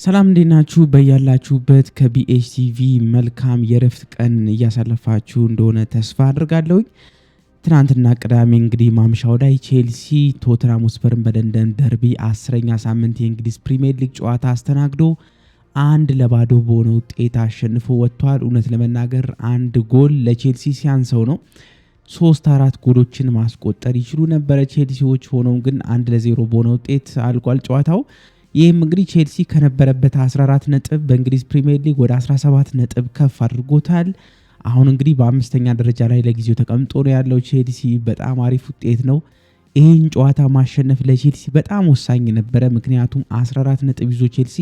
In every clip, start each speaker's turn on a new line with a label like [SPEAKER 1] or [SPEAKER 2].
[SPEAKER 1] ሰላም እንዴት ናችሁ? በያላችሁበት ከቢኤችቲቪ መልካም የረፍት ቀን እያሳለፋችሁ እንደሆነ ተስፋ አድርጋለሁኝ። ትናንትና ቅዳሜ እንግዲህ ማምሻው ላይ ቼልሲ ቶተንሃም ስፐርን በለንደን ደርቢ 10ኛ ሳምንት የእንግሊዝ ፕሪሚየር ሊግ ጨዋታ አስተናግዶ 1-0 በሆነ ውጤት አሸንፎ ወጥቷል። እውነት ለመናገር አንድ ጎል ለቼልሲ ሲያንሰው ነው። 3-4 ጎሎችን ማስቆጠር ይችሉ ነበረ ቼልሲዎች። ሆኖም ግን 1-0 በሆነ ውጤት አልቋል ጨዋታው። ይህም እንግዲህ ቼልሲ ከነበረበት 14 ነጥብ በእንግሊዝ ፕሪሚየር ሊግ ወደ 17 ነጥብ ከፍ አድርጎታል። አሁን እንግዲህ በአምስተኛ ደረጃ ላይ ለጊዜው ተቀምጦ ነው ያለው ቼልሲ። በጣም አሪፍ ውጤት ነው። ይህን ጨዋታ ማሸነፍ ለቼልሲ በጣም ወሳኝ ነበረ። ምክንያቱም 14 ነጥብ ይዞ ቼልሲ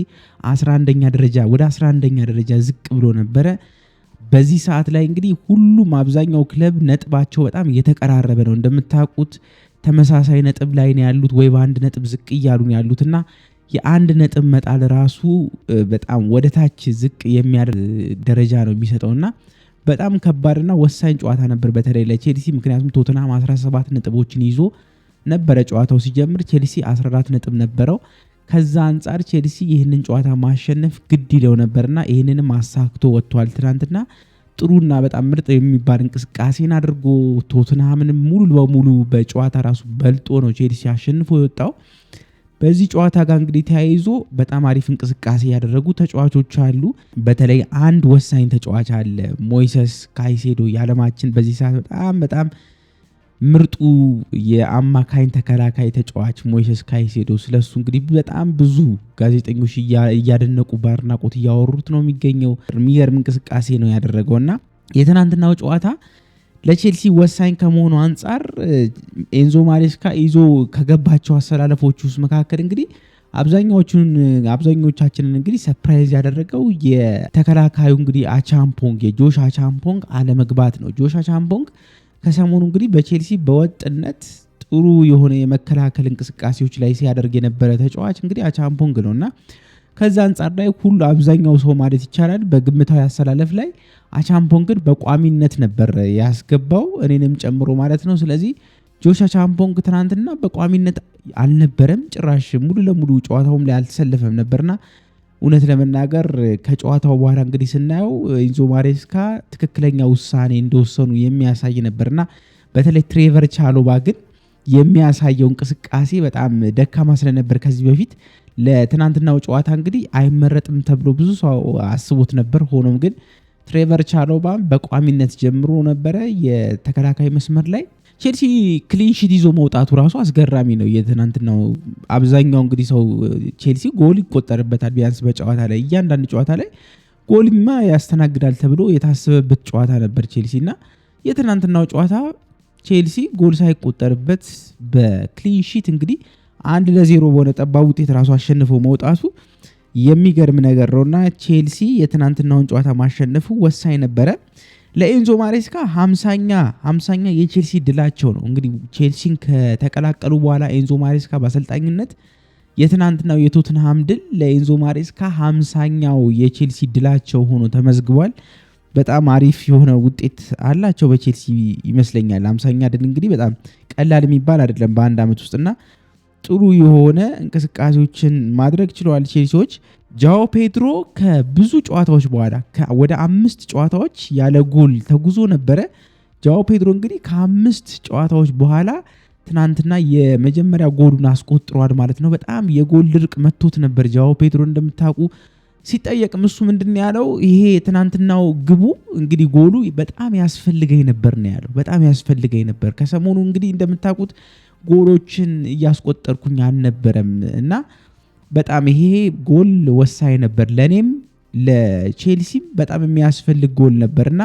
[SPEAKER 1] 11ኛ ደረጃ ወደ 11ኛ ደረጃ ዝቅ ብሎ ነበረ። በዚህ ሰዓት ላይ እንግዲህ ሁሉም አብዛኛው ክለብ ነጥባቸው በጣም እየተቀራረበ ነው። እንደምታውቁት ተመሳሳይ ነጥብ ላይ ነው ያሉት፣ ወይ በአንድ ነጥብ ዝቅ እያሉ ነው ያሉትና የአንድ ነጥብ መጣል ራሱ በጣም ወደ ታች ዝቅ የሚያደርግ ደረጃ ነው የሚሰጠውና በጣም ከባድና ወሳኝ ጨዋታ ነበር በተለይ ለቼልሲ። ምክንያቱም ቶተንሃም 17 ነጥቦችን ይዞ ነበረ ጨዋታው ሲጀምር፣ ቼልሲ 14 ነጥብ ነበረው። ከዛ አንጻር ቼልሲ ይህንን ጨዋታ ማሸነፍ ግድ ይለው ነበርና ይህንንም አሳክቶ ወጥቷል። ትናንትና ጥሩና በጣም ምርጥ የሚባል እንቅስቃሴን አድርጎ ቶተንሃምንም ሙሉ በሙሉ በጨዋታ ራሱ በልጦ ነው ቼልሲ አሸንፎ የወጣው። በዚህ ጨዋታ ጋር እንግዲህ ተያይዞ በጣም አሪፍ እንቅስቃሴ ያደረጉ ተጫዋቾች አሉ። በተለይ አንድ ወሳኝ ተጫዋች አለ፣ ሞይሰስ ካይሴዶ። የዓለማችን በዚህ ሰዓት በጣም ምርጡ የአማካኝ ተከላካይ ተጫዋች ሞይሰስ ካይሴዶ። ስለሱ እንግዲህ በጣም ብዙ ጋዜጠኞች እያደነቁ በአድናቆት እያወሩት ነው የሚገኘው። የሚገርም እንቅስቃሴ ነው ያደረገውና የትናንትናው ጨዋታ ለቼልሲ ወሳኝ ከመሆኑ አንጻር ኤንዞ ማሬስካ ይዞ ከገባቸው አሰላለፎች ውስጥ መካከል እንግዲህ አብዛኞቻችንን እንግዲህ ሰርፕራይዝ ያደረገው የተከላካዩ እንግዲህ አቻምፖንግ የጆሽ አቻምፖንግ አለመግባት ነው። ጆሽ አቻምፖንግ ከሰሞኑ እንግዲህ በቼልሲ በወጥነት ጥሩ የሆነ የመከላከል እንቅስቃሴዎች ላይ ሲያደርግ የነበረ ተጫዋች እንግዲህ አቻምፖንግ ነውና ከዛ አንጻር ላይ ሁሉ አብዛኛው ሰው ማለት ይቻላል በግምታዊ አሰላለፍ ላይ አቻምፖንግን በቋሚነት ነበር ያስገባው፣ እኔንም ጨምሮ ማለት ነው። ስለዚህ ጆሽ አቻምፖንግ ትናንትና በቋሚነት አልነበረም፣ ጭራሽ ሙሉ ለሙሉ ጨዋታውም ላይ አልተሰለፈም ነበርና እውነት ለመናገር ከጨዋታው በኋላ እንግዲህ ስናየው ኢንዞ ማሬስካ ትክክለኛ ውሳኔ እንደወሰኑ የሚያሳይ ነበርና በተለይ ትሬቨር ቻሎባ ግን የሚያሳየው እንቅስቃሴ በጣም ደካማ ስለነበር ከዚህ በፊት ለትናንትናው ጨዋታ እንግዲህ አይመረጥም ተብሎ ብዙ ሰው አስቦት ነበር። ሆኖም ግን ትሬቨር ቻሎባ በቋሚነት ጀምሮ ነበረ የተከላካይ መስመር ላይ። ቼልሲ ክሊንሺት ይዞ መውጣቱ ራሱ አስገራሚ ነው። የትናንትናው አብዛኛው እንግዲህ ሰው ቼልሲ ጎል ይቆጠርበታል ቢያንስ በጨዋታ ላይ እያንዳንዱ ጨዋታ ላይ ጎልማ ያስተናግዳል ተብሎ የታሰበበት ጨዋታ ነበር ቼልሲ እና የትናንትናው ጨዋታ ቼልሲ ጎል ሳይቆጠርበት በክሊንሺት እንግዲህ 1-0 በሆነ ጠባብ ውጤት ራሱ አሸንፎ መውጣቱ የሚገርም ነገር ነውና ቼልሲ የትናንትናውን ጨዋታ ማሸነፉ ወሳኝ ነበረ። ለኤንዞ ማሬስካ 50ኛ የቼልሲ ድላቸው ነው። እንግዲህ ቼልሲን ከተቀላቀሉ በኋላ ኤንዞ ማሬስካ በአሰልጣኝነት የትናንትናው የቶተንሃም ድል ለኤንዞ ማሬስካ 50ኛው የቼልሲ ድላቸው ሆኖ ተመዝግቧል። በጣም አሪፍ የሆነ ውጤት አላቸው በቼልሲ ይመስለኛል። 50ኛ ድል እንግዲህ በጣም ቀላል የሚባል አይደለም በአንድ ዓመት ውስጥና ጥሩ የሆነ እንቅስቃሴዎችን ማድረግ ችለዋል ቼልሲዎች። ጃኦ ፔድሮ ከብዙ ጨዋታዎች በኋላ ወደ 5 ጨዋታዎች ያለ ጎል ተጉዞ ነበረ። ጃኦ ፔድሮ እንግዲህ ከ5 ጨዋታዎች በኋላ ትናንትና የመጀመሪያ ጎሉን አስቆጥሯል ማለት ነው። በጣም የጎል ድርቅ መጥቶት ነበር ጃኦ ፔድሮ። እንደምታውቁ ሲጠየቅም እሱ ምንድን ያለው ይሄ ትናንትናው ግቡ እንግዲህ ጎሉ በጣም ያስፈልገኝ ነበር ነው ያለው። በጣም ያስፈልገኝ ነበር። ከሰሞኑ እንግዲህ እንደምታውቁት ጎሎችን እያስቆጠርኩኝ አልነበረም እና በጣም ይሄ ጎል ወሳኝ ነበር ለኔም ለቼልሲም በጣም የሚያስፈልግ ጎል ነበርና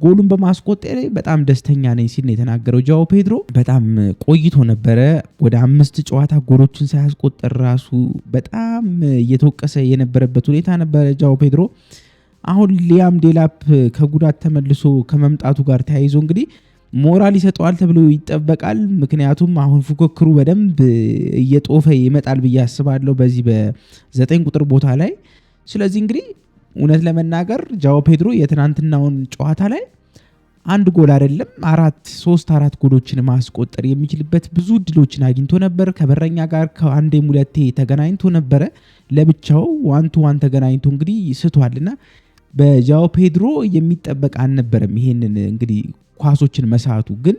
[SPEAKER 1] ጎሉን በማስቆጠር በጣም ደስተኛ ነኝ ሲል ነው የተናገረው ጃኦ ፔድሮ። በጣም ቆይቶ ነበረ ወደ 5 ጨዋታ ጎሎችን ሳያስቆጠር ራሱ በጣም እየተወቀሰ የነበረበት ሁኔታ ነበረ ጃኦ ፔድሮ። አሁን ሊያም ዴላፕ ከጉዳት ተመልሶ ከመምጣቱ ጋር ተያይዞ እንግዲህ ሞራል ይሰጠዋል ተብሎ ይጠበቃል። ምክንያቱም አሁን ፉክክሩ በደንብ እየጦፈ ይመጣል ብዬ አስባለሁ በዚህ በ9 ቁጥር ቦታ ላይ። ስለዚህ እንግዲህ እውነት ለመናገር ጃኦ ፔድሮ የትናንትናውን ጨዋታ ላይ አንድ ጎል አይደለም 4 ጎሎችን ማስቆጠር የሚችልበት ብዙ እድሎችን አግኝቶ ነበር። ከበረኛ ጋር ከአንዴም ሁለቴ ተገናኝቶ ነበረ። ለብቻው ዋን ቱ ዋን ተገናኝቶ እንግዲህ ስቷልና በጃኦ ፔድሮ የሚጠበቅ አልነበረም። ይሄንን እንግዲህ ኳሶችን መሳቱ ግን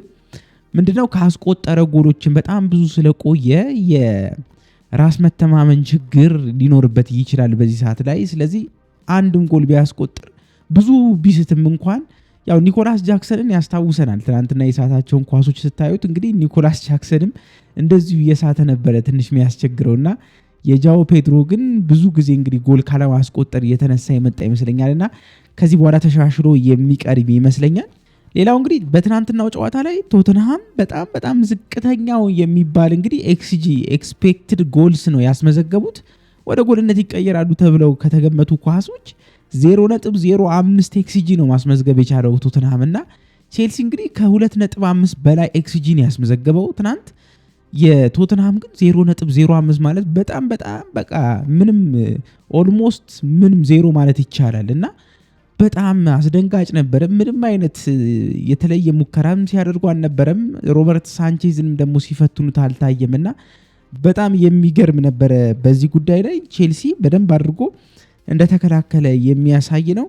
[SPEAKER 1] ምንድነው ካስቆጠረ ጎሎችን በጣም ብዙ ስለቆየ የራስ መተማመን ችግር ሊኖርበት ይችላል በዚህ ሰዓት ላይ። ስለዚህ አንድም ጎል ቢያስቆጥር ብዙ ቢስትም እንኳን ያው ኒኮላስ ጃክሰንን ያስታውሰናል። ትናንትና የሳታቸውን ኳሶች ስታዩት እንግዲህ ኒኮላስ ጃክሰንም እንደዚሁ የሳተ ነበረ ትንሽ የሚያስቸግረውና የጃኦ ፔድሮ ግን ብዙ ጊዜ እንግዲህ ጎል ካለማስቆጠር የተነሳ የመጣ ይመስለኛልና ከዚህ በኋላ ተሻሽሎ የሚቀርብ ይመስለኛል። ሌላው እንግዲህ በትናንትናው ጨዋታ ላይ ቶተንሃም በጣም ዝቅተኛው የሚባል እንግዲህ ኤክስጂ ኤክስፔክትድ ጎልስ ነው ያስመዘገቡት። ወደ ጎልነት ይቀየራሉ ተብለው ከተገመቱ ኳሶች 0.05 ኤክስጂ ነው ማስመዝገብ የቻለው ቶተንሃም እና ቼልሲ እንግዲህ ከ2.5 በላይ ኤክስጂ ነው ያስመዘገበው ትናንት። የቶተንሃም ግን 0.05 ማለት በጣም በቃ ምንም ኦልሞስት ምንም ዜሮ ማለት ይቻላል እና በጣም አስደንጋጭ ነበረ። ምንም አይነት የተለየ ሙከራም ሲያደርጉ አልነበረም። ሮበርት ሳንቼዝንም ደግሞ ሲፈትኑት አልታየምና በጣም የሚገርም ነበረ። በዚህ ጉዳይ ላይ ቼልሲ በደንብ አድርጎ እንደተከላከለ የሚያሳይ ነው።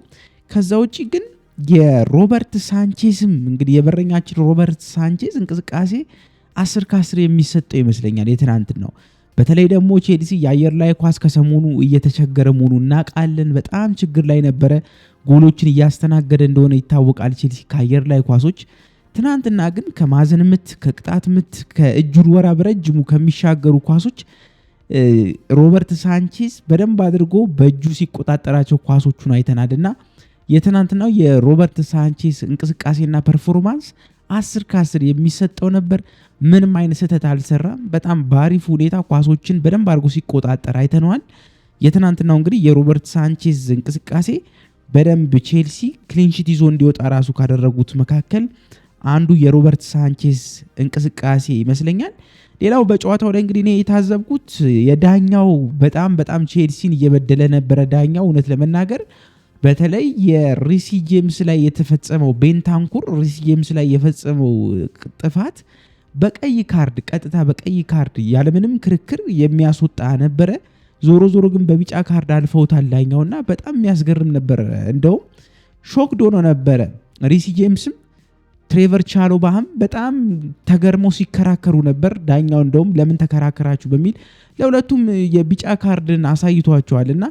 [SPEAKER 1] ከዛ ውጪ ግን የሮበርት ሳንቼዝም እንግዲህ የበረኛችን ሮበርት ሳንቼዝ እንቅስቃሴ 10 ከ10 የሚሰጠው ይመስለኛል የትናንት ነው። በተለይ ደግሞ ቼልሲ የአየር ላይ ኳስ ከሰሞኑ እየተቸገረ መሆኑ እናውቃለን። በጣም ችግር ላይ ነበረ። ጎሎችን እያስተናገደ እንደሆነ ይታወቃል ቼልሲ ከአየር ላይ ኳሶች። ትናንትና ግን ከማዕዘን ምት፣ ከቅጣት ምት፣ ከእጅ ውርወራ በረጅሙ ከሚሻገሩ ኳሶች ሮበርት ሳንቼዝ በደንብ አድርጎ በእጁ ሲቆጣጠራቸው ኳሶቹን አይተናልና የትናንትናው የሮበርት ሳንቼዝ እንቅስቃሴና ፐርፎርማንስ 10 ከ10 የሚሰጠው ነበር። ምንም አይነት ስህተት አልሰራም። በጣም በአሪፍ ሁኔታ ኳሶችን በደንብ አድርጎ ሲቆጣጠር አይተነዋል። የትናንትናው እንግዲህ የሮበርት ሳንቼዝ እንቅስቃሴ በደንብ ቼልሲ ክሊንሺት ይዞ እንዲወጣ ራሱ ካደረጉት መካከል አንዱ የሮበርት ሳንቼዝ እንቅስቃሴ ይመስለኛል። ሌላው በጨዋታው ላይ እንግዲህ እኔ የታዘብኩት የዳኛው በጣም ቼልሲን እየበደለ ነበረ ዳኛው። እውነት ለመናገር በተለይ የሪሲ ጄምስ ላይ የተፈጸመው ቤንታንኩር ሪሲ ጄምስ ላይ የፈጸመው ጥፋት በቀይ ካርድ ቀጥታ በቀይ ካርድ ያለምንም ክርክር የሚያስወጣ ነበረ። ዞሮ ግን በቢጫ ካርድ አልፈውታል ዳኛውና በጣም የሚያስገርም ነበር። እንደውም ሾክድ ሆኖ ነበረ ሪሲ ጄምስም ትሬቨር ቻሎባህም በጣም ተገርመው ሲከራከሩ ነበር። ዳኛው እንደውም ለምን ተከራከራችሁ በሚል ለሁለቱም የቢጫ ካርድን አሳይቷቸዋልና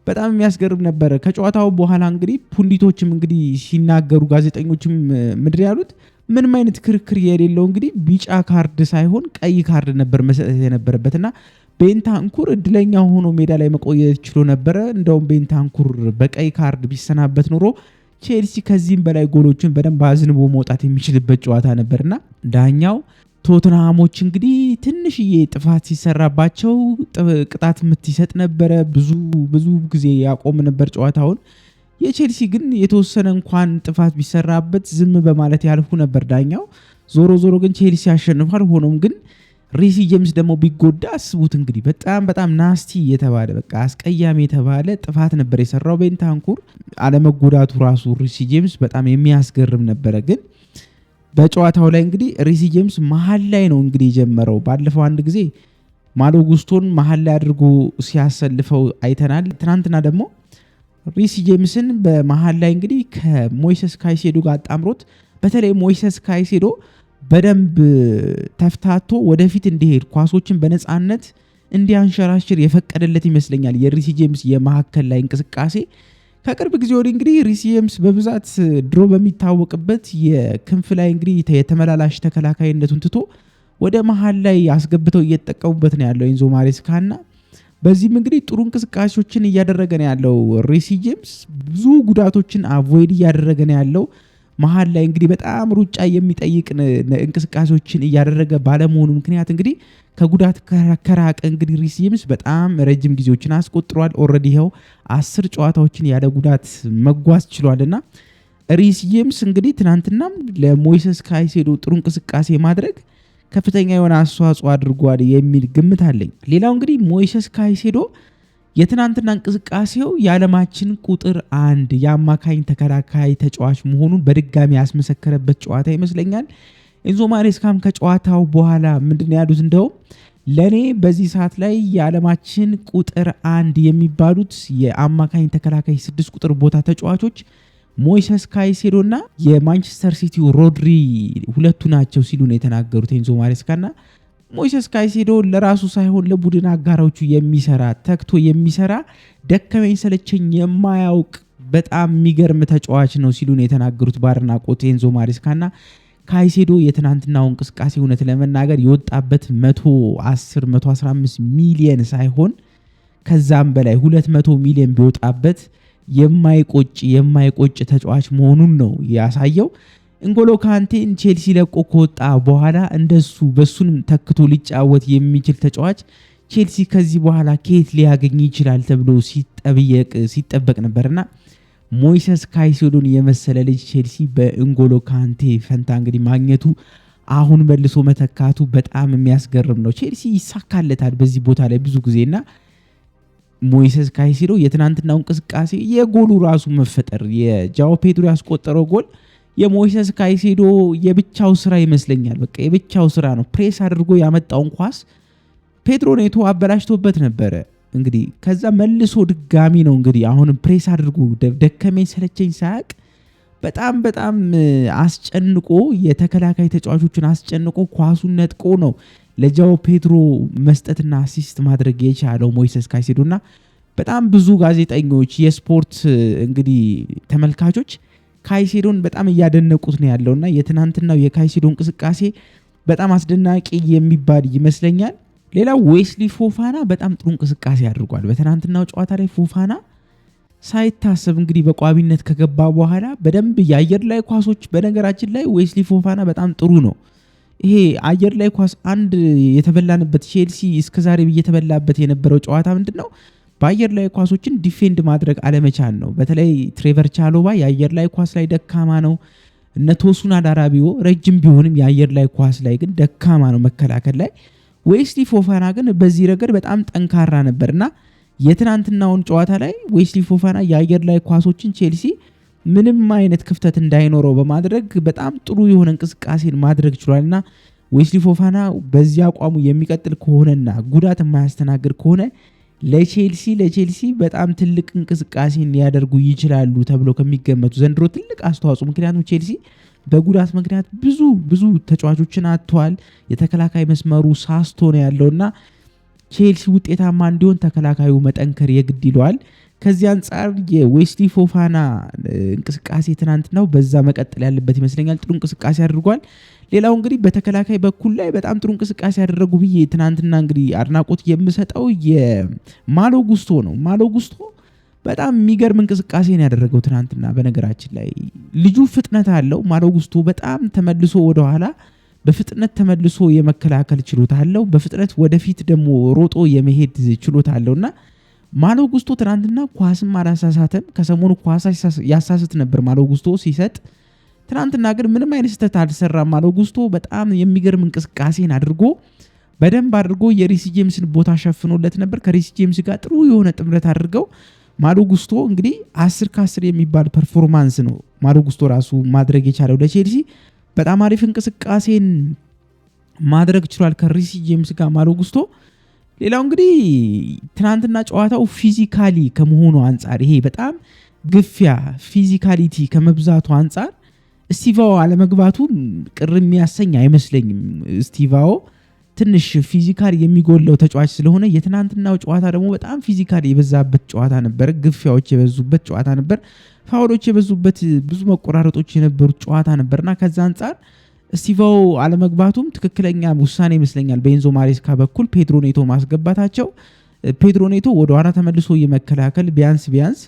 [SPEAKER 1] በጣም የሚያስገርም ነበር። ከጨዋታው በኋላ እንግዲህ ፑንዲቶችም እንግዲህ ሲናገሩ ጋዜጠኞችም ምድር ያሉት ምንም አይነት ክርክር የሌለው እንግዲህ ቢጫ ካርድ ሳይሆን ቀይ ካርድ ነበር መሰጠት የነበረበትና ቤንታንኩር እድለኛ ሆኖ ሜዳ ላይ መቆየት ችሎ ነበረ። እንደውም ቤንታንኩር በቀይ ካርድ ቢሰናበት ኖሮ ቼልሲ ከዚህም በላይ ጎሎችን በደንብ አዝንቦ መውጣት የሚችልበት ጨዋታ ነበርና ዳኛው ቶተንሃሞች እንግዲህ ትንሽዬ ጥፋት ሲሰራባቸው ቅጣት ምት ይሰጥ ነበረ። ብዙ ጊዜ ያቆም ነበር ጨዋታውን። የቼልሲ ግን የተወሰነ እንኳን ጥፋት ቢሰራበት ዝም በማለት ያልፉ ነበር ዳኛው። ዞሮ ግን ቼልሲ ያሸንፋል። ሆኖም ግን ሪሲ ጄምስ ደግሞ ቢጎዳ አስቡት እንግዲህ በጣም ናስቲ የተባለ በቃ አስቀያሚ የተባለ ጥፋት ነበር የሰራው ቤንታንኩር። አለመጎዳቱ ራሱ ሪሲ ጄምስ በጣም የሚያስገርም ነበረ። ግን በጨዋታው ላይ እንግዲህ ሪሲ ጄምስ መሀል ላይ ነው እንግዲህ የጀመረው። ባለፈው አንድ ጊዜ ማሎ ጉስቶን መሀል ላይ አድርጎ ሲያሰልፈው አይተናል። ትናንትና ደግሞ ሪሲ ጄምስን በመሀል ላይ እንግዲህ ከሞይሰስ ካይሴዶ ጋር አጣምሮት በተለይ ሞይሰስ ካይሴዶ በደንብ ተፍታቶ ወደፊት እንዲሄድ ኳሶችን በነፃነት እንዲያንሸራሽር የፈቀደለት ይመስለኛል። የሪሲ ጄምስ የመሀከል ላይ እንቅስቃሴ ከቅርብ ጊዜ ወዲህ እንግዲህ ሪሲ ጄምስ በብዛት ድሮ በሚታወቅበት የክንፍ ላይ እንግዲህ የተመላላሽ ተከላካይነቱን ትቶ ወደ መሀል ላይ አስገብተው እየተጠቀሙበት ነው ያለው ኤንዞ ማሬስካና በዚህም እንግዲህ ጥሩ እንቅስቃሴዎችን እያደረገ ነው ያለው ሪሲ ጄምስ። ብዙ ጉዳቶችን አቮይድ እያደረገ ነው ያለው። መሀል ላይ እንግዲህ በጣም ሩጫ የሚጠይቅ እንቅስቃሴዎችን እያደረገ ባለመሆኑ ምክንያት እንግዲህ ከጉዳት ከራቀ እንግዲህ ሪሲ ጄምስ በጣም ረጅም ጊዜዎችን አስቆጥሯል። ኦልሬዲ ይኸው 10 ጨዋታዎችን ያለ ጉዳት መጓዝ ችሏልና ሪሲ ጄምስ እንግዲህ ትናንትናም ለሞይሰስ ካይሴዶ ጥሩ እንቅስቃሴ ማድረግ ከፍተኛ የሆነ አስተዋጽኦ አድርጓል የሚል ግምት አለኝ። ሌላው እንግዲህ ሞይሰስ ካይሴዶ የትናንትና እንቅስቃሴው የዓለማችን ቁጥር 1 የአማካኝ ተከላካይ ተጫዋች መሆኑን በድጋሚ ያስመሰከረበት ጨዋታ ይመስለኛል። ኤንዞ ማሬስካም ከጨዋታው በኋላ ምንድን ያሉት እንደውም ለኔ በዚህ ሰዓት ላይ የዓለማችን ቁጥር 1 የሚባሉት የአማካኝ ተከላካይ 6 ቁጥር ቦታ ተጫዋቾች ሞይሰስ ካይሴዶ እና የማንቸስተር ሲቲው ሮድሪ ሁለቱ ናቸው ሲሉ ነው የተናገሩት ኤንዞ ማሬስካና ሞይሰስ ካይሴዶ ለራሱ ሳይሆን ለቡድን አጋሮቹ የሚሰራ ተክቶ የሚሰራ ደከመኝ ሰለቸኝ የማያውቅ በጣም የሚገርም ተጫዋች ነው ሲሉ ነው የተናገሩት በአድናቆት ኤንዞ ማሬስካና ካይሴዶ የትናንትናው እንቅስቃሴ እውነት ለመናገር የወጣበት 115 ሚሊየን ሳይሆን ከዛም በላይ 200 ሚሊየን ቢወጣበት የማይቆጭ ተጫዋች መሆኑን ነው ያሳየው። እንጎሎ ካንቴን ቼልሲ ለቆ ከወጣ በኋላ እንደሱ በሱንም ተክቶ ሊጫወት የሚችል ተጫዋች ቼልሲ ከዚህ በኋላ ከየት ሊያገኝ ይችላል ተብሎ ሲጠበቅ ነበርና ሞይሰስ ካይሴዶን የመሰለ ልጅ ቼልሲ በእንጎሎ ካንቴ ፈንታ እንግዲህ ማግኘቱ አሁን መልሶ መተካቱ በጣም የሚያስገርም ነው። ቼልሲ ይሳካለታል በዚህ ቦታ ላይ ብዙ ጊዜና ሞይሰስ ካይሴዶ የትናንትናው እንቅስቃሴ የጎሉ ራሱ መፈጠር የጃኦ ፔድሮ ያስቆጠረው ጎል የሞይሰስ ካይሴዶ የብቻው ስራ ይመስለኛል። በቃ የብቻው ስራ ነው። ፕሬስ አድርጎ ያመጣውን ኳስ ፔድሮ ኔቶ አበላሽቶበት ነበረ። እንግዲህ ከዛ መልሶ ድጋሚ ነው እንግዲህ አሁን ፕሬስ አድርጎ ደከመኝ ሰለቸኝ ሳያቅ በጣም አስጨንቆ የተከላካይ ተጫዋቾችን አስጨንቆ ኳሱን ነጥቆ ነው ለጃኦ ፔድሮ መስጠትና አሲስት ማድረግ የቻለው ሞይሰስ ካይሴዶና በጣም ብዙ ጋዜጠኞች የስፖርት እንግዲህ ተመልካቾች ካይሴዶን በጣም እያደነቁት ነው ያለውና የትናንትናው የካይሴዶ እንቅስቃሴ በጣም አስደናቂ የሚባል ይመስለኛል። ሌላው ዌስሊ ፎፋና በጣም ጥሩ እንቅስቃሴ አድርጓል። በትናንትናው ጨዋታ ላይ ፎፋና ሳይታሰብ እንግዲህ በቋሚነት ከገባ በኋላ በደንብ የአየር ላይ ኳሶች በነገራችን ላይ ዌስሊ ፎፋና በጣም ጥሩ ነው። ይሄ አየር ላይ ኳስ አንድ የተበላንበት ቼልሲ እስከዛሬ እየተበላበት የነበረው ጨዋታ ምንድነው? በአየር ላይ ኳሶችን ዲፌንድ ማድረግ አለመቻል ነው። በተለይ ትሬቨር ቻሎባ የአየር ላይ ኳስ ላይ ደካማ ነው። እነ ቶሱና ዳራቢዮ ረጅም ቢሆንም የአየር ላይ ኳስ ላይ ግን ደካማ ነው መከላከል ላይ። ዌስሊ ፎፋና ግን በዚህ ረገድ በጣም ጠንካራ ነበርና የትናንትናውን ጨዋታ ላይ ዌስሊ ፎፋና የአየር ላይ ኳሶችን ቼልሲ ምንም አይነት ክፍተት እንዳይኖረው በማድረግ በጣም ጥሩ የሆነ እንቅስቃሴን ማድረግ ችሏልና ዌስሊ ፎፋና በዚህ አቋሙ የሚቀጥል ከሆነና ጉዳት የማያስተናግድ ከሆነ ለቼልሲ በጣም ትልቅ እንቅስቃሴን ሊያደርጉ ይችላሉ ተብሎ ከሚገመቱ ዘንድሮ ትልቅ አስተዋጽኦ ምክንያቱም ቼልሲ በጉዳት ምክንያት ብዙ ተጫዋቾችን አጥቷል። የተከላካይ መስመሩ ሳስቶ ነው ያለውና ቼልሲ ውጤታማ እንዲሆን ተከላካዩ መጠንከር የግድ ይለዋል። ከዚህ አንጻር የዌስሊ ፎፋና እንቅስቃሴ ትናንትናው በዛ መቀጠል ያለበት ይመስለኛል። ጥሩ እንቅስቃሴ አድርጓል። ሌላው እንግዲህ በተከላካይ በኩል ላይ በጣም ጥሩ እንቅስቃሴ ያደረጉ ብዬ ትናንትና እንግዲህ አድናቆት የምሰጠው የማሎ ጉስቶ ነው። ማሎ ጉስቶ በጣም የሚገርም እንቅስቃሴ ነው ያደረገው ትናንትና። በነገራችን ላይ ልጁ ፍጥነት አለው። ማሎ ጉስቶ በጣም ተመልሶ ወደኋላ በፍጥነት ተመልሶ የመከላከል ችሎታ አለው። በፍጥነት ወደፊት ደግሞ ሮጦ የመሄድ ችሎታ አለውና ማሎ ጉስቶ ትናንትና ኳስም አላሳሳተም። ከሰሞኑ ኳስ ያሳስት ነበር ማሎ ጉስቶ ሲሰጥ። ትናንትና ግን ምንም አይነት ስህተት አልሰራም። ማሎ ጉስቶ በጣም የሚገርም እንቅስቃሴን አድርጎ በደንብ አድርጎ የሪስ ጄምስን ቦታ ሸፍኖለት ነበር። ከሪስ ጄምስ ጋር ጥሩ የሆነ ጥምረት አድርገው ማሎ ጉስቶ እንግዲህ 10 ከ10 የሚባል ፐርፎርማንስ ነው ማሎ ጉስቶ ራሱ ማድረግ የቻለው ለቼልሲ በጣም አሪፍ እንቅስቃሴን ማድረግ ችሏል ከሪስ ጄምስ ጋር ማሎ ጉስቶ። ሌላው እንግዲህ ትናንትና ጨዋታው ፊዚካሊ ከመሆኑ አንጻር ይሄ በጣም ግፊያ ፊዚካሊቲ ከመብዛቱ አንጻር ስቲቫኦ አለመግባቱ ቅር የሚያሰኝ አይመስለኝም። ስቲቫኦ ትንሽ ፊዚካል የሚጎለው ተጫዋች ስለሆነ የትናንትናው ጨዋታ ደግሞ በጣም ፊዚካል የበዛበት ጨዋታ ነበር። ግፊያዎች የበዙበት ጨዋታ ነበር። ፋውሎች የበዙበት ብዙ መቆራረጦች የነበሩት ጨዋታ ነበርና ከዛ አንጻር ስቲቫኦ አለመግባቱም ትክክለኛ ውሳኔ ይመስለኛል። በኤንዞ ማሬስካ በኩል ፔድሮ ኔቶ ማስገባታቸው ፔድሮ ኔቶ ወደ ኋላ ተመልሶ የመከላከል ቢያንስ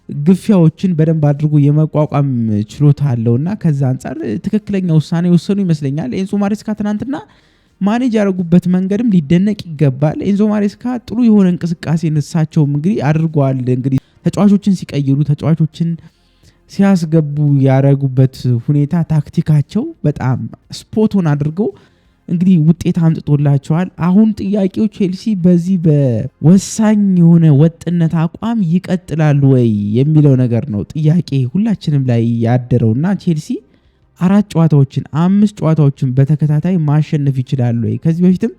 [SPEAKER 1] ግፊያዎችን በደንብ አድርጎ የመቋቋም ችሎታ አለውና ከዛ አንጻር ትክክለኛ ውሳኔ ወሰኑ ይመስለኛል። ኤንዞ ማሬስካ ትናንትና ማኔጅ ያደረጉበት መንገድም ሊደነቅ ይገባል። ኤንዞ ማሬስካ ጥሩ የሆነ እንቅስቃሴ እሳቸውም እንግዲህ አድርገዋል። እንግዲህ ተጫዋቾችን ሲቀይሩ ተጫዋቾችን ሲያስገቡ ያደረጉበት ሁኔታ ታክቲካቸው በጣም ስፖቶን አድርገው እንግዲህ ውጤት አምጥቶላቸዋል። አሁን ጥያቄው ቼልሲ በዚህ በወሳኝ የሆነ ወጥነት አቋም ይቀጥላሉ ወይ የሚለው ነገር ነው ጥያቄ ሁላችንም ላይ ያደረውና ቼልሲ 5 ጨዋታዎችን በተከታታይ ማሸነፍ ይችላሉ ወይ? ከዚህ በፊትም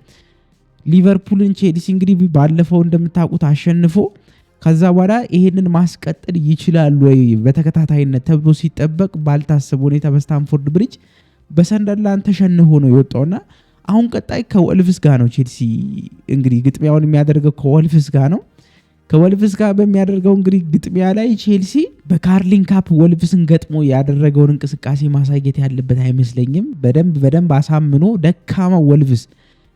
[SPEAKER 1] ሊቨርፑልን ቼልሲ እንግዲህ ባለፈው እንደምታውቁት አሸንፎ ከዛ በኋላ ይሄንን ማስቀጠል ይችላሉ ወይ በተከታታይነት ተብሎ ሲጠበቅ ባልታሰበ ሁኔታ በስታንፎርድ ብሪጅ በሰንደርላንድ ተሸንፎ ነው የወጣውና አሁን ቀጣይ ከወልቭስ ጋር ነው ቼልሲ እንግዲህ ግጥሚያውን የሚያደርገው ከወልቭስ ጋር ነው። ከወልቭስ ጋር በሚያደርገው እንግዲህ ግጥሚያ ላይ ቼልሲ በካርሊንግ ካፕ ወልቭስን ገጥሞ ያደረገውን እንቅስቃሴ ማሳየት ያለበት አይመስለኝም። በደንብ አሳምኖ ደካማው ወልቭስ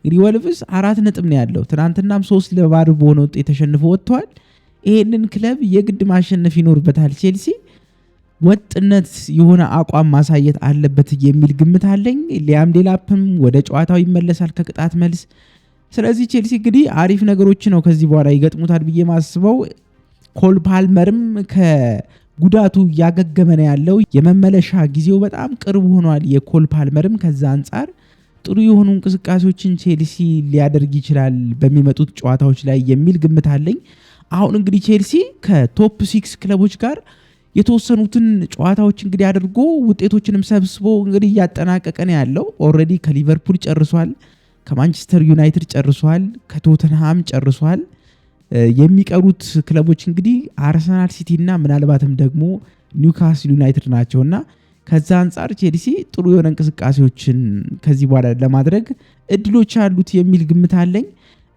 [SPEAKER 1] እንግዲህ ወልቭስ 4 ነጥብ ነው ያለው። ትናንትናም 3-0 በሆነ ውጤት ተሸንፎ ወጥቷል። ይሄንን ክለብ የግድ ማሸነፍ ይኖርበታል። ቼልሲ ወጥነት የሆነ አቋም ማሳየት አለበት የሚል ግምት አለኝ። ሊያም ዴላፕም ወደ ጨዋታው ይመለሳል ከቅጣት መልስ። ስለዚህ ቼልሲ እንግዲህ አሪፍ ነገሮች ነው ከዚህ በኋላ ይገጥሙታል ብዬ ማስበው። ኮል ፓልመርም ከጉዳቱ እያገገመ ነው ያለው። የመመለሻ ጊዜው በጣም ቅርብ ሆኗል የኮል ፓልመርም። ከዛ አንጻር ጥሩ የሆኑ እንቅስቃሴዎችን ቼልሲ ሊያደርግ ይችላል በሚመጡት ጨዋታዎች ላይ የሚል ግምት አለኝ። አሁን እንግዲህ ቼልሲ ከቶፕ 6 ክለቦች ጋር የተወሰኑትን ጨዋታዎች እንግዲህ አድርጎ ውጤቶችንም ሰብስቦ እንግዲህ እያጠናቀቀ ነው ያለው። ኦልሬዲ ከሊቨርፑል ጨርሷል፣ ከማንቸስተር ዩናይትድ ጨርሷል፣ ከቶተንሃም ጨርሷል። የሚቀሩት ክለቦች እንግዲህ አርሰናል፣ ሲቲ እና ምናልባትም ደግሞ ኒውካስል ዩናይትድ ናቸውና ከዛ አንጻር ቼልሲ ጥሩ የሆነ እንቅስቃሴዎችን ከዚህ በኋላ ለማድረግ እድሎች አሉት የሚል ግምት አለኝ።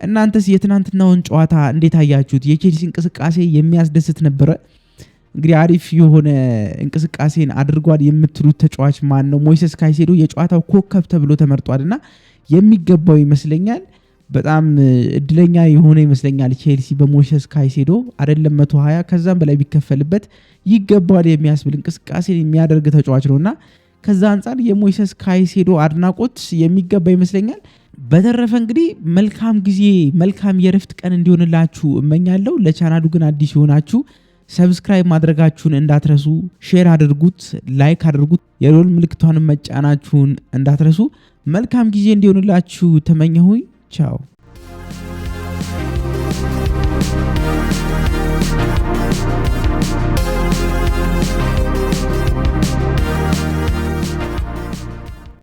[SPEAKER 1] እናንተስ የትናንትናውን ጨዋታ እንዴት አያችሁት? የቼልሲ እንቅስቃሴ የሚያስደስት ነበረ? እንግዲህ አሪፍ የሆነ እንቅስቃሴን አድርጓል የምትሉት ተጫዋች ማን ነው? ሞይሰስ ካይሴዶ የጨዋታው ኮከብ ተብሎ ተመርጧልና የሚገባው ይመስለኛል። በጣም እድለኛ የሆነ ይመስለኛል ቼልሲ በሞይሰስ ካይሴዶ አይደለም 120 ከዛም በላይ ቢከፈልበት ይገባዋል የሚያስብል እንቅስቃሴ የሚያደርግ ተጫዋች ነውና ከዛ አንጻር የሞይሰስ ካይሴዶ አድናቆት የሚገባ ይመስለኛል። በተረፈ እንግዲህ መልካም ጊዜ መልካም የረፍት ቀን እንዲሆንላችሁ እመኛለሁ። ለቻናሉ ግን አዲስ ይሆናችሁ ሰብስክራይብ ማድረጋችሁን እንዳትረሱ፣ ሼር አድርጉት፣ ላይክ አድርጉት፣ የደወል ምልክቷን መጫናችሁን እንዳትረሱ። መልካም ጊዜ እንዲሆንላችሁ ተመኘሁኝ። ቻው።